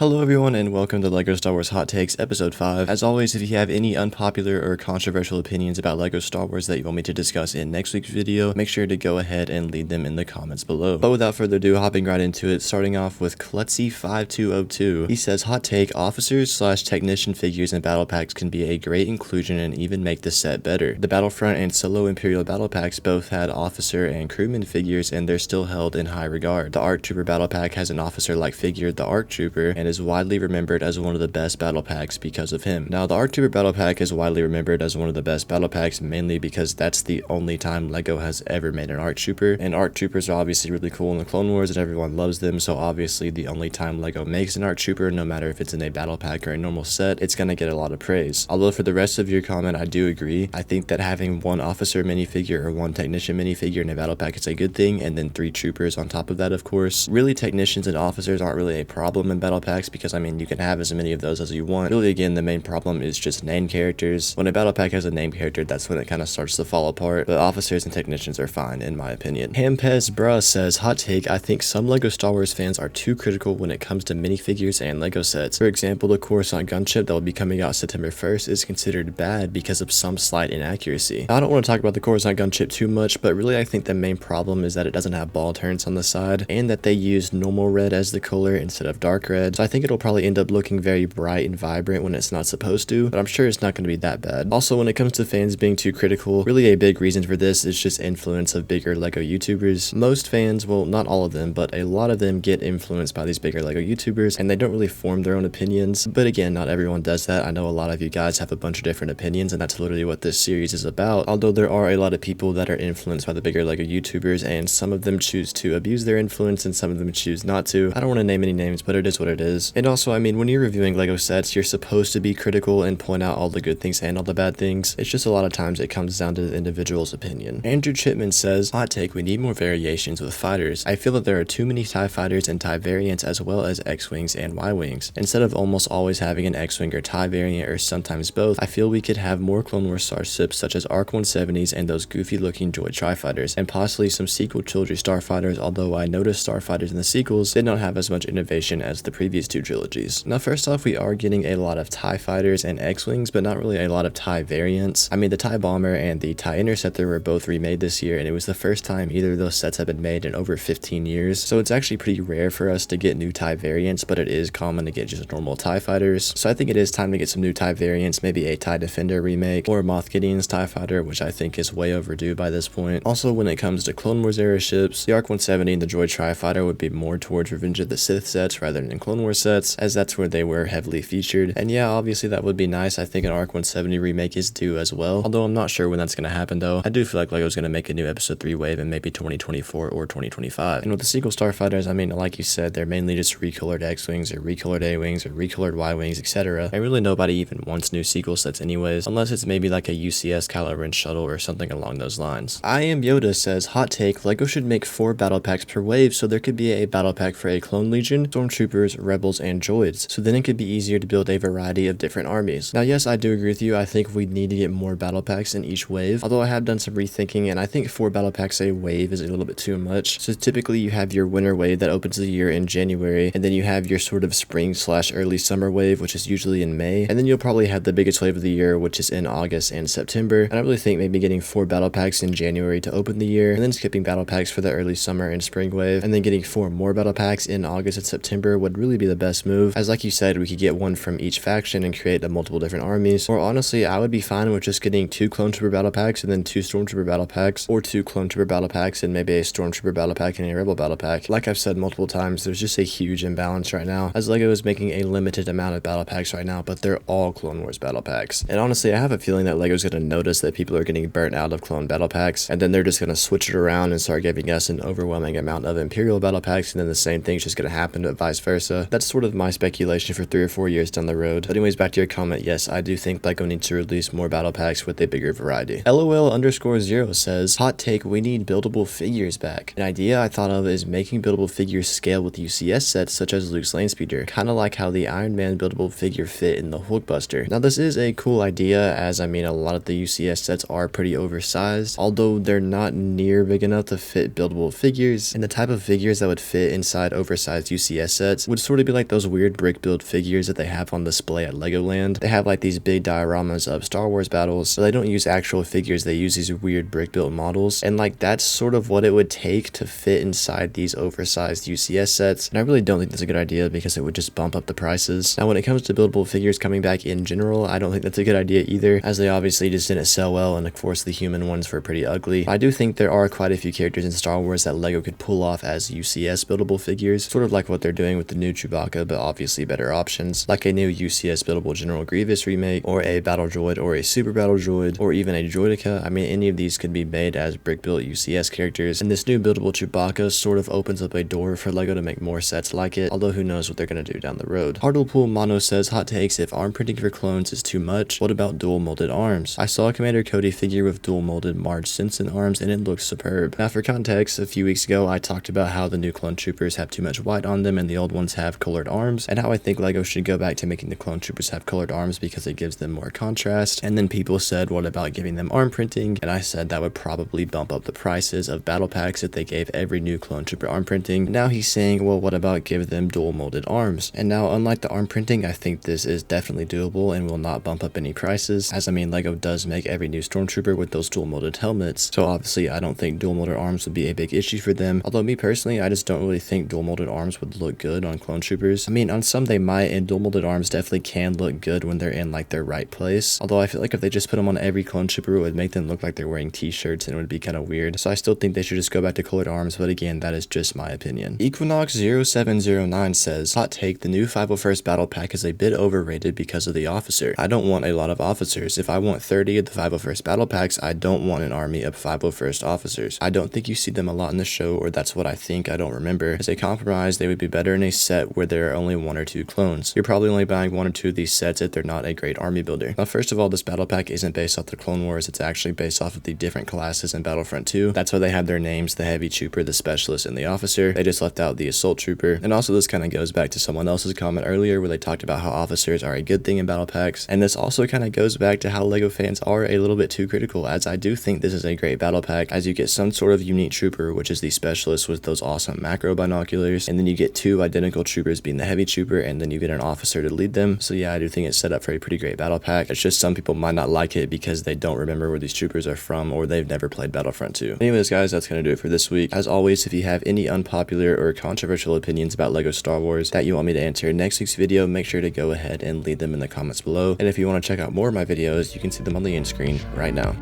Hello everyone and welcome to LEGO Star Wars Hot Takes Episode 5. As always, if you have any unpopular or controversial opinions about LEGO Star Wars that you want me to discuss in next week's video, make sure to go ahead and leave them in the comments below. But without further ado, hopping right into it, starting off with Klutzy5202. He says, hot take, officers / technician figures and battle packs can be a great inclusion and even make the set better. The Battlefront and Solo Imperial battle packs both had officer and crewman figures and they're still held in high regard. The ARC Trooper battle pack has an officer-like figure, the ARC Trooper, and is widely remembered as one of the best battle packs because of him. Now, the ARC Trooper battle pack is widely remembered as one of the best battle packs mainly because that's the only time LEGO has ever made an ARC Trooper, and ARC Troopers are obviously really cool in the Clone Wars and everyone loves them, so obviously the only time LEGO makes an ARC Trooper, no matter if it's in a battle pack or a normal set, it's gonna get a lot of praise. Although for the rest of your comment, I do agree. I think that having one officer minifigure or one technician minifigure in a battle pack is a good thing, and then 3 troopers on top of that, of course. Really, technicians and officers aren't really a problem in battle packs because I mean, you can have as many of those as you want. Really, again, the main problem is just named characters. When a battle pack has a named character, that's when it kind of starts to fall apart, but officers and technicians are fine, in my opinion. Hampez Bruh says, hot take, I think some LEGO Star Wars fans are too critical when it comes to minifigures and LEGO sets. For example, the Coruscant gunship that will be coming out September 1st is considered bad because of some slight inaccuracy. Now, I don't want to talk about the Coruscant gunship too much, but really I think the main problem is that it doesn't have ball turns on the side, and that they use normal red as the color instead of dark red, so I think it'll probably end up looking very bright and vibrant when it's not supposed to, but I'm sure it's not going to be that bad. Also, when it comes to fans being too critical, really a big reason for this is just influence of bigger LEGO YouTubers. Most fans, well, not all of them, but a lot of them get influenced by these bigger LEGO YouTubers, and they don't really form their own opinions, but again, not everyone does that. I know a lot of you guys have a bunch of different opinions, and that's literally what this series is about, although there are a lot of people that are influenced by the bigger LEGO YouTubers, and some of them choose to abuse their influence, and some of them choose not to. I don't want to name any names, but it is what it is. And also, I mean, when you're reviewing LEGO sets, you're supposed to be critical and point out all the good things and all the bad things. It's just a lot of times it comes down to the individual's opinion. Andrew Chipman says, hot take, we need more variations with fighters. I feel that there are too many TIE fighters and TIE variants as well as X-Wings and Y-Wings. Instead of almost always having an X-Wing or TIE variant or sometimes both, I feel we could have more Clone Wars starships such as ARC 170s and those goofy looking droid tri-fighters, and possibly some sequel trilogy starfighters, although I noticed starfighters in the sequels did not have as much innovation as the previous 2 trilogies. Now, first off, we are getting a lot of TIE fighters and X-Wings, but not really a lot of TIE variants. I mean, the TIE Bomber and the TIE Interceptor were both remade this year, and it was the first time either of those sets have been made in over 15 years, so it's actually pretty rare for us to get new TIE variants, but it is common to get just normal TIE fighters. So I think it is time to get some new TIE variants, maybe a TIE Defender remake, or Moff Gideon's TIE Fighter, which I think is way overdue by this point. Also, when it comes to Clone Wars era ships, the ARC 170 and the Droid Tri-Fighter would be more towards Revenge of the Sith sets rather than Clone Wars sets, as that's where they were heavily featured. And yeah, obviously that would be nice. I think an ARC 170 remake is due as well, although I'm not sure when that's going to happen though. I do feel like LEGO's going to make a new Episode 3 wave in maybe 2024 or 2025. And with the sequel starfighters, I mean, like you said, they're mainly just recolored X-Wings or recolored A-Wings or recolored Y-Wings, etc. And really nobody even wants new sequel sets anyways, unless it's maybe like a UCS Kylo Ren shuttle or something along those lines. I Am Yoda says, hot take, LEGO should make 4 battle packs per wave so there could be a battle pack for a Clone Legion, Stormtroopers, Rebels, and Droids, so then it could be easier to build a variety of different armies. Now, yes, I do agree with you. I think we need to get more battle packs in each wave, although I have done some rethinking, and I think 4 battle packs a wave is a little bit too much. So typically you have your winter wave that opens the year in January, and then you have your sort of spring / early summer wave, which is usually in May, and then you'll probably have the biggest wave of the year, which is in August and September. And I really think maybe getting 4 battle packs in January to open the year, and then skipping battle packs for the early summer and spring wave, and then getting 4 more battle packs in August and September would really be the best move, as like you said, we could get one from each faction and create multiple different armies. Or honestly, I would be fine with just getting 2 Clone Trooper battle packs and then 2 Stormtrooper battle packs, or 2 Clone Trooper battle packs and maybe a Stormtrooper battle pack and a Rebel battle pack. Like I've said multiple times, there's just a huge imbalance right now, as LEGO is making a limited amount of battle packs right now, but they're all Clone Wars battle packs. And honestly, I have a feeling that LEGO's going to notice that people are getting burnt out of Clone battle packs, and then they're just going to switch it around and start giving us an overwhelming amount of Imperial battle packs, and then the same thing's just going to happen, but vice versa. That's sort of my speculation for 3 or 4 years down the road. But anyways, back to your comment, yes, I do think LEGO needs to release more battle packs with a bigger variety. LOL_0 says, hot take, we need buildable figures back. An idea I thought of is making buildable figures scale with UCS sets such as Luke's Landspeeder, kinda like how the Iron Man buildable figure fit in the Hulkbuster. Now this is a cool idea, as I mean a lot of the UCS sets are pretty oversized, although they're not near big enough to fit buildable figures, and the type of figures that would fit inside oversized UCS sets would sort of be like those weird brick build figures that they have on display at Legoland. They have like these big dioramas of Star Wars battles, but they don't use actual figures, they use these weird brick built models, and like that's sort of what it would take to fit inside these oversized UCS sets, and I really don't think that's a good idea because it would just bump up the prices. Now when it comes to buildable figures coming back in general, I don't think that's a good idea either, as they obviously just didn't sell well, and of course the human ones were pretty ugly. I do think there are quite a few characters in Star Wars that LEGO could pull off as UCS buildable figures, sort of like what they're doing with the new Chewbacca, but obviously better options, like a new UCS buildable General Grievous remake, or a Battle Droid, or a Super Battle Droid, or even a Droideka. I mean, any of these could be made as brick built UCS characters, and this new buildable Chewbacca sort of opens up a door for LEGO to make more sets like it, although who knows what they're going to do down the road. Hartlepool Mono says, hot takes, if arm printing for clones is too much, what about dual molded arms? I saw a Commander Cody figure with dual molded Marge Simpson arms and it looks superb. Now for context, a few weeks ago I talked about how the new clone troopers have too much white on them and the old ones have colored arms, and how I think LEGO should go back to making the clone troopers have colored arms because it gives them more contrast. And then people said, what about giving them arm printing? And I said that would probably bump up the prices of battle packs if they gave every new clone trooper arm printing. And now he's saying, well, what about give them dual molded arms? And now, unlike the arm printing, I think this is definitely doable and will not bump up any prices, as I mean LEGO does make every new stormtrooper with those dual molded helmets, so obviously I don't think dual molded arms would be a big issue for them, although me personally I just don't really think dual molded arms would look good on clone troopers. I mean, on some they might, and dual molded arms definitely can look good when they're in like their right place, although I feel like if they just put them on every clone trooper it would make them look like they're wearing t-shirts and it would be kind of weird, so I still think they should just go back to colored arms, but again, that is just my opinion. Equinox0709 says, hot take, the new 501st battle pack is a bit overrated because of the officer. I don't want a lot of officers. If I want 30 of the 501st battle packs, I don't want an army of 501st officers. I don't think you see them a lot in the show, or that's what I think, I don't remember. As a compromise, they would be better in a set where there are only 1 or 2 clones. You're probably only buying 1 or 2 of these sets if they're not a great army builder. Now first of all, this battle pack isn't based off the Clone Wars, it's actually based off of the different classes in Battlefront 2. That's why they have their names, the Heavy Trooper, the Specialist, and the Officer. They just left out the Assault Trooper. And also this kind of goes back to someone else's comment earlier where they talked about how officers are a good thing in battle packs, and this also kind of goes back to how LEGO fans are a little bit too critical, as I do think this is a great battle pack, as you get some sort of unique trooper, which is the Specialist with those awesome macro binoculars, and then you get 2 identical troopers being the Heavy Trooper, and then you get an officer to lead them. So yeah, I do think it's set up for a pretty great battle pack. It's just some people might not like it because they don't remember where these troopers are from, or they've never played Battlefront 2. Anyways guys, that's gonna do it for this week. As always, if you have any unpopular or controversial opinions about LEGO Star Wars that you want me to answer in next week's video, make sure to go ahead and leave them in the comments below. And if you want to check out more of my videos, you can see them on the end screen right now.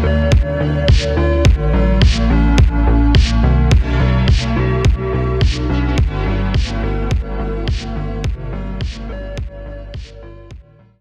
We'll be right back.